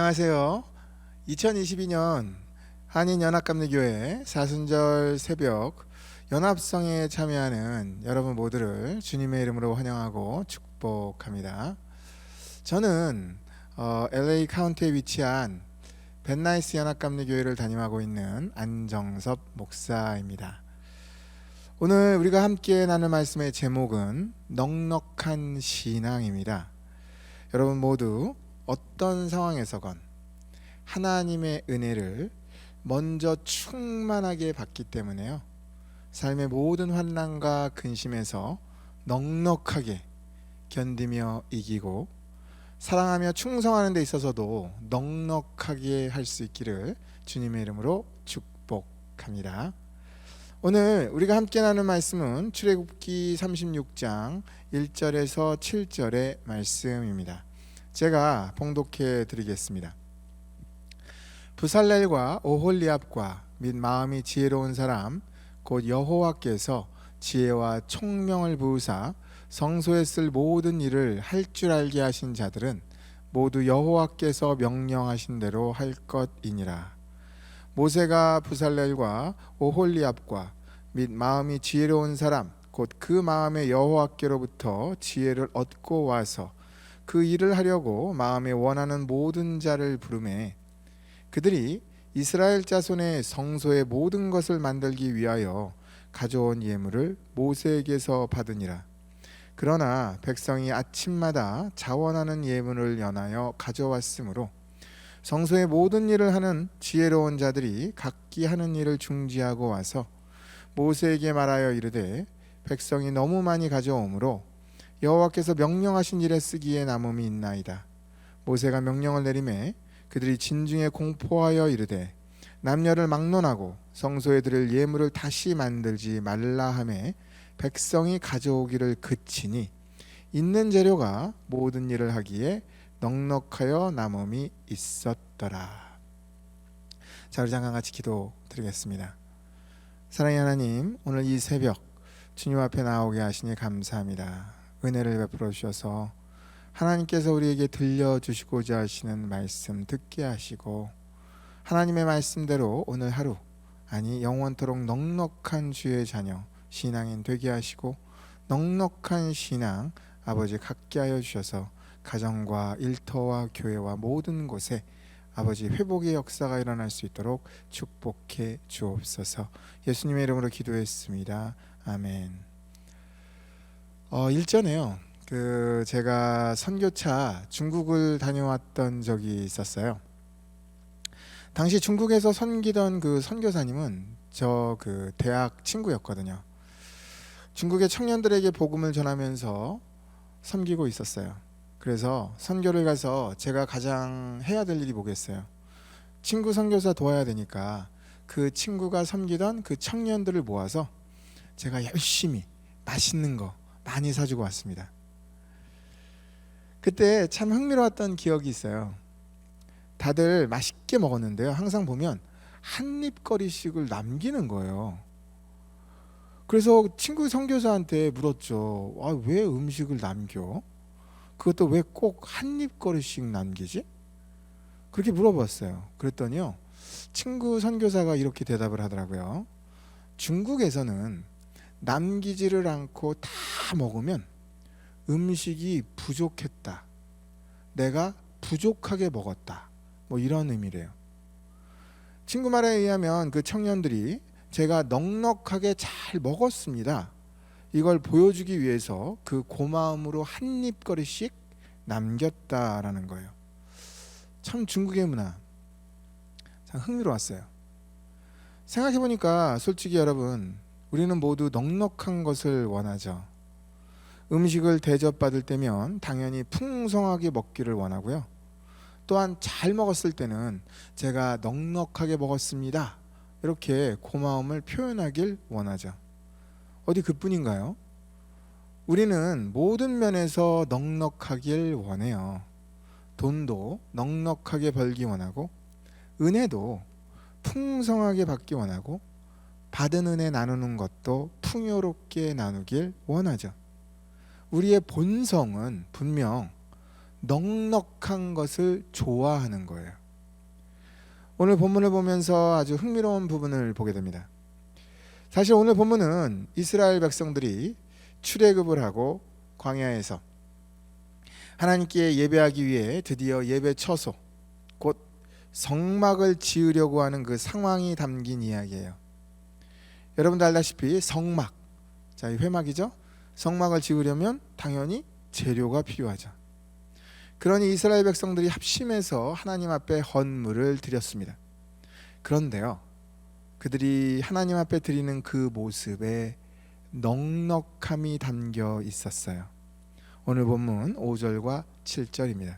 안녕하세요. 2022년 한인연합감리교회 사순절 새벽 연합성에 참여하는 여러분 모두를 주님의 이름으로 환영하고 축복합니다. 저는 LA 카운티에 위치한 벤나이스 연합감리교회를 담임하고 있는 안정섭 목사입니다. 오늘 우리가 함께 나눌 말씀의 제목은 넉넉한 신앙입니다. 여러분 모두 어떤 상황에서건 하나님의 은혜를 먼저 충만하게 받기 때문에요, 삶의 모든 환난과 근심에서 넉넉하게 견디며 이기고 사랑하며 충성하는 데 있어서도 넉넉하게 할 수 있기를 주님의 이름으로 축복합니다. 오늘 우리가 함께 나눌 말씀은 출애굽기 36장 1절에서 7절의 말씀입니다. 제가 봉독해 드리겠습니다. 부살렐과 오홀리압과 및 마음이 지혜로운 사람 곧 여호와께서 지혜와 총명을 부으사 성소에 쓸 모든 일을 할 줄 알게 하신 자들은 모두 여호와께서 명령하신 대로 할 것이니라. 모세가 부살렐과 오홀리압과 및 마음이 지혜로운 사람 곧 그 마음에 여호와께로부터 지혜를 얻고 와서 그 일을 하려고 마음에 원하는 모든 자를 부르매 그들이 이스라엘 자손의 성소의 모든 것을 만들기 위하여 가져온 예물을 모세에게서 받으니라. 그러나 백성이 아침마다 자원하는 예물을 연하여 가져왔으므로 성소의 모든 일을 하는 지혜로운 자들이 각기 하는 일을 중지하고 와서 모세에게 말하여 이르되 백성이 너무 많이 가져오므로 여호와께서 명령하신 일에 쓰기에 남음이 있나이다. 모세가 명령을 내리매 그들이 진중에 공포하여 이르되 남녀를 막론하고 성소에 드릴 예물을 다시 만들지 말라 하매 백성이 가져오기를 그치니 있는 재료가 모든 일을 하기에 넉넉하여 남음이 있었더라. 자, 우리 잠깐 같이 기도 드리겠습니다. 사랑의 하나님, 오늘 이 새벽 주님 앞에 나오게 하시니 감사합니다. 은혜를 베풀어 주셔서 하나님께서 우리에게 들려주시고자 하시는 말씀 듣게 하시고 하나님의 말씀대로 오늘 하루, 아니 영원토록 넉넉한 주의 자녀 신앙인 되게 하시고 넉넉한 신앙 아버지 갖게 하여 주셔서 가정과 일터와 교회와 모든 곳에 아버지 회복의 역사가 일어날 수 있도록 축복해 주옵소서. 예수님의 이름으로 기도했습니다. 아멘. 일전에요, 제가 선교차 중국을 다녀왔던 적이 있었어요. 당시 중국에서 섬기던 그 선교사님은 저 대학 친구였거든요. 중국의 청년들에게 복음을 전하면서 섬기고 있었어요. 그래서 선교를 가서 제가 가장 해야 될 일이 뭐겠어요? 친구 선교사 도와야 되니까 그 친구가 섬기던 그 청년들을 모아서 제가 열심히 맛있는 거 많이 사주고 왔습니다. 그때 참 흥미로웠던 기억이 있어요. 다들 맛있게 먹었는데요, 항상 보면 한 입거리씩을 남기는 거예요. 그래서 친구 선교사한테 물었죠. 왜 음식을 남겨? 그것도 왜 꼭 한 입거리씩 남기지? 그렇게 물어봤어요. 그랬더니요, 친구 선교사가 이렇게 대답을 하더라고요. 중국에서는 남기지를 않고 다 먹으면 음식이 부족했다, 내가 부족하게 먹었다, 뭐 이런 의미래요. 친구 말에 의하면 그 청년들이 제가 넉넉하게 잘 먹었습니다, 이걸 보여주기 위해서 그 고마움으로 한 입거리씩 남겼다라는 거예요. 참 중국의 문화 참 흥미로웠어요. 생각해보니까 솔직히 여러분, 우리는 모두 넉넉한 것을 원하죠. 음식을 대접받을 때면 당연히 풍성하게 먹기를 원하고요. 또한 잘 먹었을 때는 제가 넉넉하게 먹었습니다, 이렇게 고마움을 표현하길 원하죠. 어디 그뿐인가요? 우리는 모든 면에서 넉넉하길 원해요. 돈도 넉넉하게 벌기 원하고, 은혜도 풍성하게 받기 원하고, 받은 은혜 나누는 것도 풍요롭게 나누길 원하죠. 우리의 본성은 분명 넉넉한 것을 좋아하는 거예요. 오늘 본문을 보면서 아주 흥미로운 부분을 보게 됩니다. 사실 오늘 본문은 이스라엘 백성들이 출애굽을 하고 광야에서 하나님께 예배하기 위해 드디어 예배 처소, 곧 성막을 지으려고 하는 그 상황이 담긴 이야기예요. 여러분도 알다시피 성막, 자, 이 회막이죠. 성막을 지으려면 당연히 재료가 필요하죠. 그러니 이스라엘 백성들이 합심해서 하나님 앞에 헌물을 드렸습니다. 그런데요, 그들이 하나님 앞에 드리는 그 모습에 넉넉함이 담겨 있었어요. 오늘 본문 5절과 7절입니다.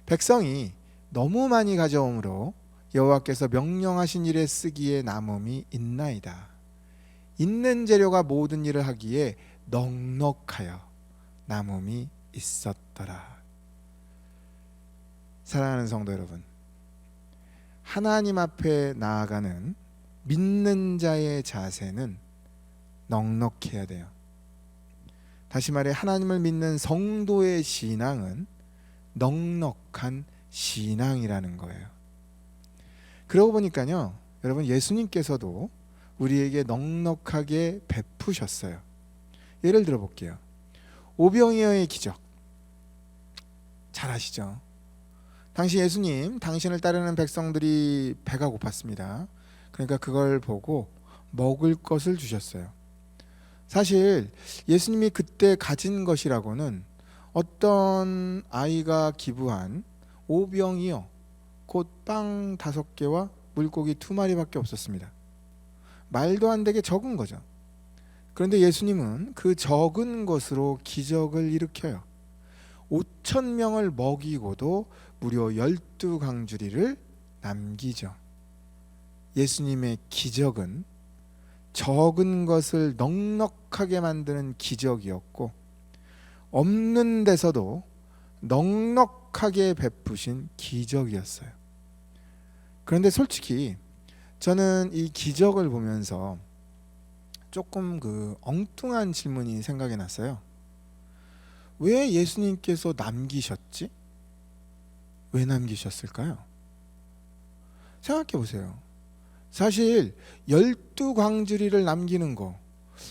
백성이 너무 많이 가져오므로 여호와께서 명령하신 일에 쓰기에 남음이 있나이다. 있는 재료가 모든 일을 하기에 넉넉하여 남음이 있었더라. 사랑하는 성도 여러분, 하나님 앞에 나아가는 믿는 자의 자세는 넉넉해야 돼요. 다시 말해 하나님을 믿는 성도의 신앙은 넉넉한 신앙이라는 거예요. 그러고 보니까요, 여러분, 예수님께서도 우리에게 넉넉하게 베푸셨어요. 예를 들어 볼게요. 오병이어의 기적 잘 아시죠? 당시 예수님, 당신을 따르는 백성들이 배가 고팠습니다. 그러니까 그걸 보고 먹을 것을 주셨어요. 사실 예수님이 그때 가진 것이라고는 어떤 아이가 기부한 오병이어, 곧 빵 5개와 물고기 2마리밖에 없었습니다. 말도 안 되게 적은 거죠. 그런데 예수님은 그 적은 것으로 기적을 일으켜요. 5,000명을 먹이고도 무려 12강주리를 남기죠. 예수님의 기적은 적은 것을 넉넉하게 만드는 기적이었고, 없는 데서도 넉넉하게 베푸신 기적이었어요. 그런데 솔직히 저는 이 기적을 보면서 조금 엉뚱한 질문이 생각이 났어요. 왜 예수님께서 남기셨지? 왜 남기셨을까요? 생각해 보세요. 사실 12광주리를 남기는 거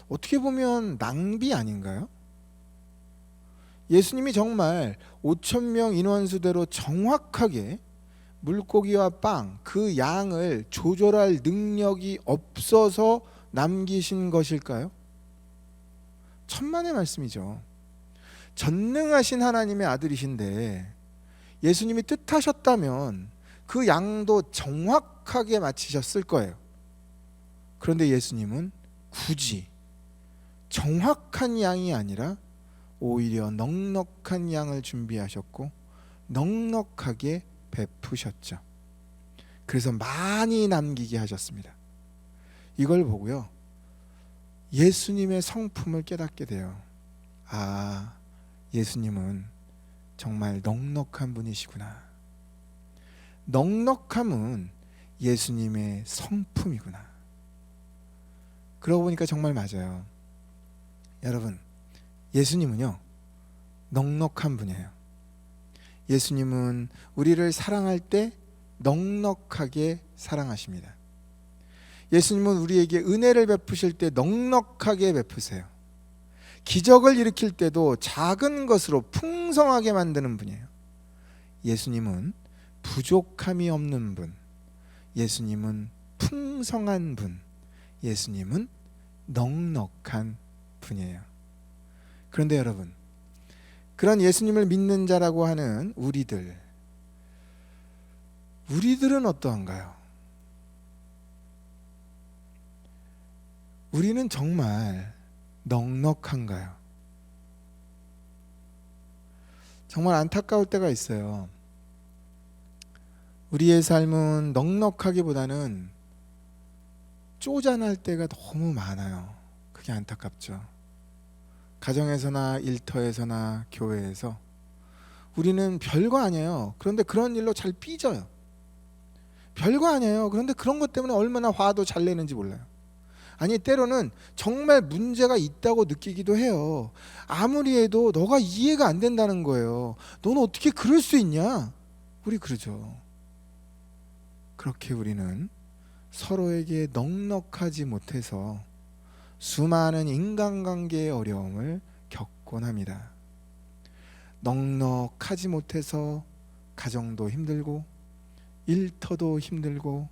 어떻게 보면 낭비 아닌가요? 예수님이 정말 5,000명 인원수대로 정확하게 물고기와 빵, 그 양을 조절할 능력이 없어서 남기신 것일까요? 천만의 말씀이죠. 전능하신 하나님의 아들이신데 예수님이 뜻하셨다면 그 양도 정확하게 맞히셨을 거예요. 그런데 예수님은 굳이 정확한 양이 아니라 오히려 넉넉한 양을 준비하셨고 넉넉하게 베푸셨죠. 그래서 많이 남기게 하셨습니다. 이걸 보고요, 예수님의 성품을 깨닫게 돼요. 아, 예수님은 정말 넉넉한 분이시구나. 넉넉함은 예수님의 성품이구나. 그러고 보니까 정말 맞아요. 여러분, 예수님은요, 넉넉한 분이에요. 예수님은 우리를 사랑할 때 넉넉하게 사랑하십니다. 예수님은 우리에게 은혜를 베푸실 때 넉넉하게 베푸세요. 기적을 일으킬 때도 작은 것으로 풍성하게 만드는 분이에요. 예수님은 부족함이 없는 분, 예수님은 풍성한 분, 예수님은 넉넉한 분이에요. 그런데 여러분, 그런 예수님을 믿는 자라고 하는 우리들은 어떠한가요? 우리는 정말 넉넉한가요? 정말 안타까울 때가 있어요. 우리의 삶은 넉넉하기보다는 쪼잔할 때가 너무 많아요. 그게 안타깝죠. 가정에서나 일터에서나 교회에서 우리는 별거 아니에요. 그런데 그런 일로 잘 삐져요. 별거 아니에요. 그런데 그런 것 때문에 얼마나 화도 잘 내는지 몰라요. 아니, 때로는 정말 문제가 있다고 느끼기도 해요. 아무리 해도 너가 이해가 안 된다는 거예요. 너는 어떻게 그럴 수 있냐? 우리 그러죠. 그렇게 우리는 서로에게 넉넉하지 못해서 수많은 인간관계의 어려움을 겪곤 합니다. 넉넉하지 못해서 가정도 힘들고 일터도 힘들고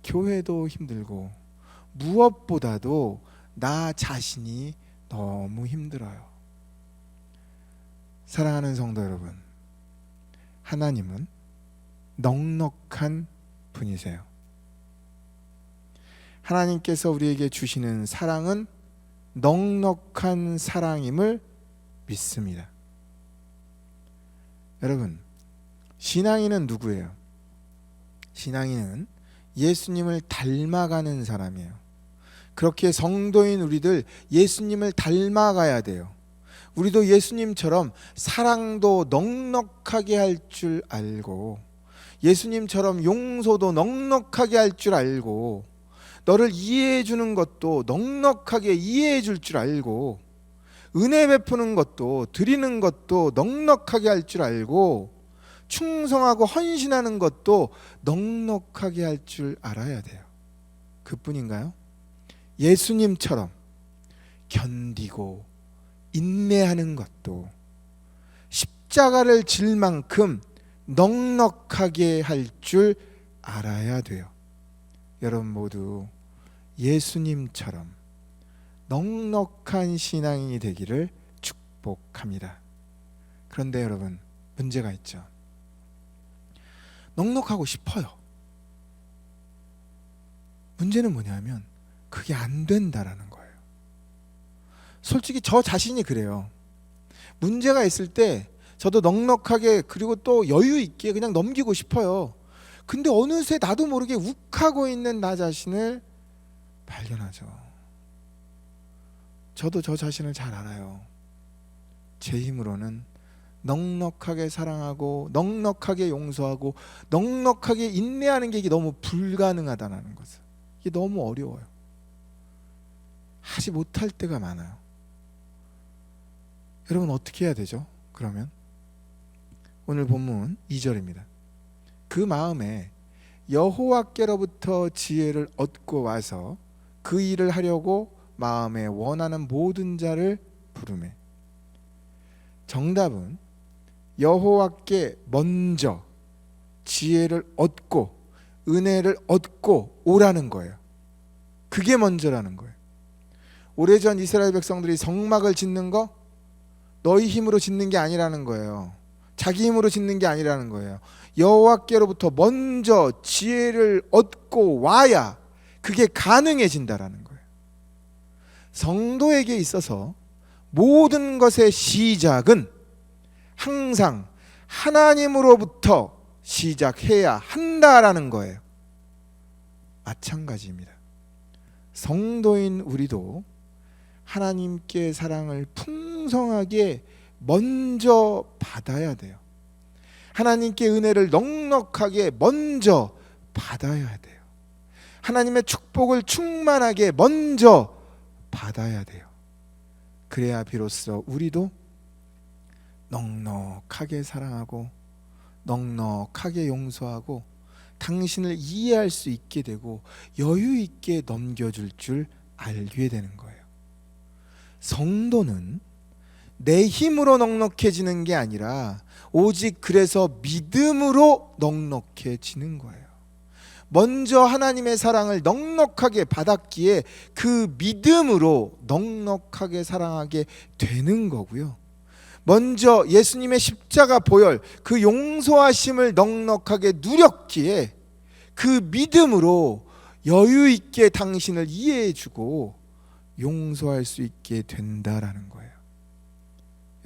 교회도 힘들고 무엇보다도 나 자신이 너무 힘들어요. 사랑하는 성도 여러분, 하나님은 넉넉한 분이세요. 하나님께서 우리에게 주시는 사랑은 넉넉한 사랑임을 믿습니다. 여러분, 신앙인은 누구예요? 신앙인은 예수님을 닮아가는 사람이에요. 그렇게 성도인 우리들 예수님을 닮아가야 돼요. 우리도 예수님처럼 사랑도 넉넉하게 할 줄 알고, 예수님처럼 용서도 넉넉하게 할 줄 알고, 너를 이해해 주는 것도 넉넉하게 이해해 줄 줄 알고, 은혜 베푸는 것도 드리는 것도 넉넉하게 할 줄 알고, 충성하고 헌신하는 것도 넉넉하게 할 줄 알아야 돼요. 그뿐인가요? 예수님처럼 견디고 인내하는 것도 십자가를 질 만큼 넉넉하게 할 줄 알아야 돼요. 여러분 모두 예수님처럼 넉넉한 신앙인이 되기를 축복합니다. 그런데 여러분, 문제가 있죠. 넉넉하고 싶어요. 문제는 뭐냐면 그게 안 된다라는 거예요. 솔직히 저 자신이 그래요. 문제가 있을 때 저도 넉넉하게 그리고 또 여유 있게 그냥 넘기고 싶어요. 근데 어느새 나도 모르게 욱하고 있는 나 자신을 발견하죠. 저도 저 자신을 잘 알아요. 제 힘으로는 넉넉하게 사랑하고 넉넉하게 용서하고 넉넉하게 인내하는 게 이게 너무 불가능하다는 것을, 이게 너무 어려워요. 하지 못할 때가 많아요. 여러분 어떻게 해야 되죠? 그러면 오늘 본문 2절입니다. 그 마음에 여호와께로부터 지혜를 얻고 와서 그 일을 하려고 마음에 원하는 모든 자를 부르매. 정답은 여호와께 먼저 지혜를 얻고 은혜를 얻고 오라는 거예요. 그게 먼저라는 거예요. 오래전 이스라엘 백성들이 성막을 짓는 거 너희 힘으로 짓는 게 아니라는 거예요. 자기 힘으로 짓는 게 아니라는 거예요. 여호와께로부터 먼저 지혜를 얻고 와야 그게 가능해진다라는 거예요. 성도에게 있어서 모든 것의 시작은 항상 하나님으로부터 시작해야 한다라는 거예요. 마찬가지입니다. 성도인 우리도 하나님께 사랑을 풍성하게 먼저 받아야 돼요. 하나님께 은혜를 넉넉하게 먼저 받아야 돼요. 하나님의 축복을 충만하게 먼저 받아야 돼요. 그래야 비로소 우리도 넉넉하게 사랑하고 넉넉하게 용서하고 당신을 이해할 수 있게 되고 여유 있게 넘겨줄 줄 알게 되는 거예요. 성도는 내 힘으로 넉넉해지는 게 아니라 오직 그래서 믿음으로 넉넉해지는 거예요. 먼저 하나님의 사랑을 넉넉하게 받았기에 그 믿음으로 넉넉하게 사랑하게 되는 거고요. 먼저 예수님의 십자가 보혈, 그 용서하심을 넉넉하게 누렸기에 그 믿음으로 여유 있게 당신을 이해해주고 용서할 수 있게 된다라는 거예요.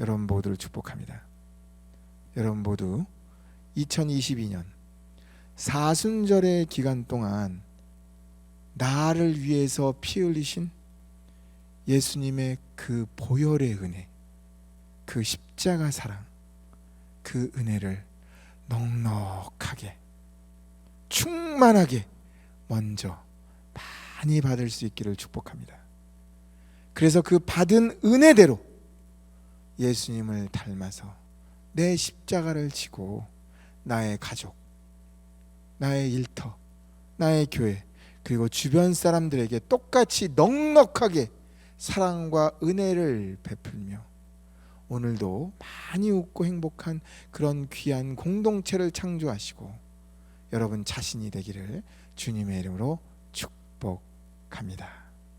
여러분 모두를 축복합니다. 여러분 모두 2022년 사순절의 기간 동안 나를 위해서 피 흘리신 예수님의 그 보혈의 은혜, 그 십자가 사랑, 그 은혜를 넉넉하게 충만하게 먼저 많이 받을 수 있기를 축복합니다. 그래서 그 받은 은혜대로 예수님을 닮아서 내 십자가를 지고 나의 가족, 나의 일터, 나의 교회 그리고 주변 사람들에게 똑같이 넉넉하게 사랑과 은혜를 베풀며 오늘도 많이 웃고 행복한 그런 귀한 공동체를 창조하시고 여러분 자신이 되기를 주님의 이름으로 축복합니다.